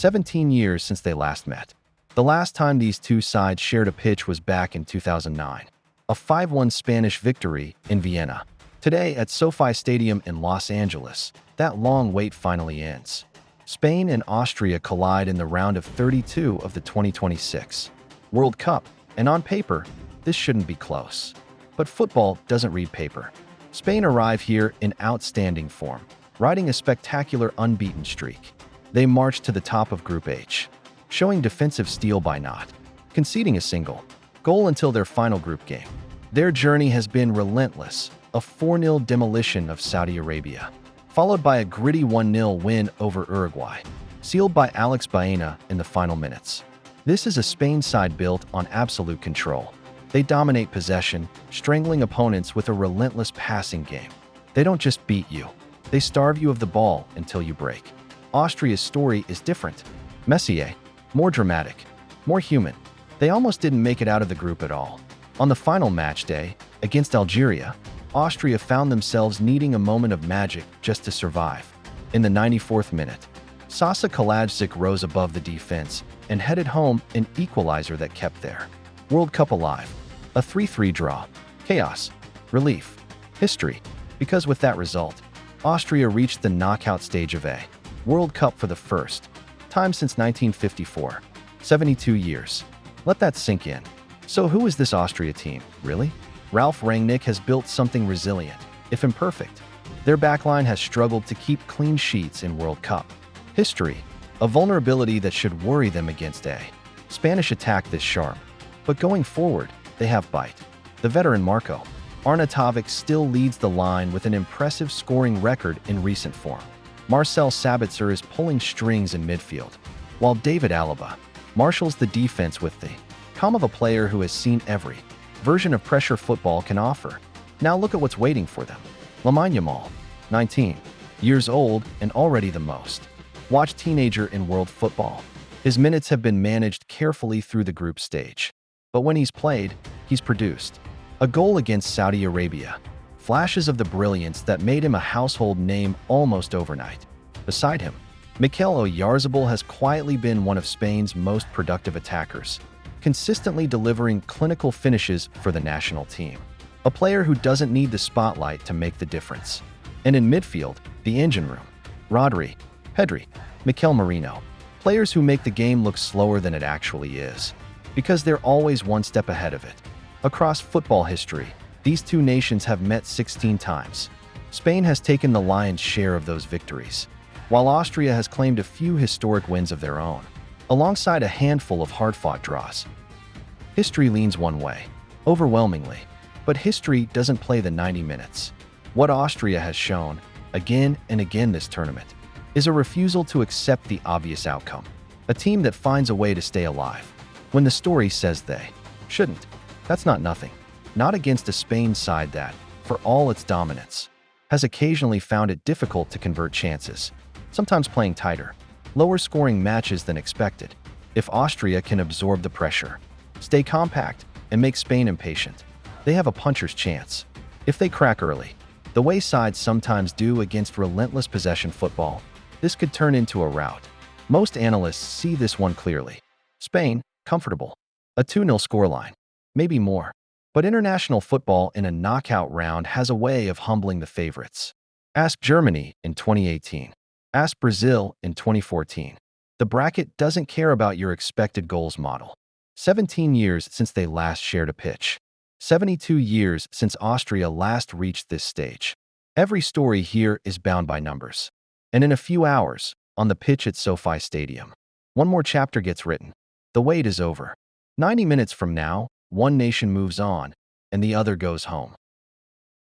17 years since they last met. The last time these two sides shared a pitch was back in 2009, a 5-1 Spanish victory in Vienna. Today, at SoFi Stadium in Los Angeles, that long wait finally ends. Spain and Austria collide in the round of 32 of the 2026 World Cup, and on paper, this shouldn't be close. But football doesn't read paper. Spain arrive here in outstanding form, riding a spectacular unbeaten streak. They march to the top of Group H, showing defensive steel by not conceding a single goal until their final group game. Their journey has been relentless, a 4-0 demolition of Saudi Arabia, followed by a gritty 1-0 win over Uruguay, sealed by Alex Baena in the final minutes. This is a Spain side built on absolute control. They dominate possession, strangling opponents with a relentless passing game. They don't just beat you, they starve you of the ball until you break. Austria's story is different. Messier, more dramatic, more human. They almost didn't make it out of the group at all. On the final match day, against Algeria, Austria found themselves needing a moment of magic just to survive. In the 94th minute, Sasa Kalajdzic rose above the defense and headed home an equalizer that kept their World Cup alive. A 3-3 draw. Chaos. Relief. History. Because with that result, Austria reached the knockout stage of a World Cup for the first time since 1954. 72 years. Let that sink in. So who is this Austria team, really? Ralf Rangnick has built something resilient, if imperfect. Their backline has struggled to keep clean sheets in World Cup history, a vulnerability that should worry them against a Spanish attack this sharp. But going forward, they have bite. The veteran Marko Arnautovic still leads the line with an impressive scoring record in recent form. Marcel Sabitzer is pulling strings in midfield, while David Alaba marshals the defense with the calm of a player who has seen every version of pressure football can offer. Now look at what's waiting for them. Lamine Yamal, 19 years old and already the most watched teenager in world football. His minutes have been managed carefully through the group stage. But when he's played, he's produced. A goal against Saudi Arabia. Flashes of the brilliance that made him a household name almost overnight. Beside him, Mikel Oyarzabal has quietly been one of Spain's most productive attackers, consistently delivering clinical finishes for the national team. A player who doesn't need the spotlight to make the difference. And in midfield, the engine room. Rodri, Pedri, Mikel Merino. Players who make the game look slower than it actually is, because they're always one step ahead of it. Across football history, these two nations have met 16 times. Spain has taken the lion's share of those victories, while Austria has claimed a few historic wins of their own, alongside a handful of hard-fought draws. History leans one way, overwhelmingly, but history doesn't play the 90 minutes. What Austria has shown, again and again this tournament, is a refusal to accept the obvious outcome. A team that finds a way to stay alive when the story says they shouldn't. That's not nothing. Not against a Spain side that, for all its dominance, has occasionally found it difficult to convert chances, sometimes playing tighter, lower-scoring matches than expected. If Austria can absorb the pressure, stay compact, and make Spain impatient, they have a puncher's chance. If they crack early, the way sides sometimes do against relentless possession football, this could turn into a rout. Most analysts see this one clearly. Spain, comfortable. A 2-0 scoreline. Maybe more. But international football in a knockout round has a way of humbling the favorites. Ask Germany in 2018. Ask Brazil in 2014. The bracket doesn't care about your expected goals model. 17 years since they last shared a pitch. 72 years since Austria last reached this stage. Every story here is bound by numbers. And in a few hours, on the pitch at SoFi Stadium, one more chapter gets written. The wait is over. 90 minutes from now, one nation moves on, and the other goes home.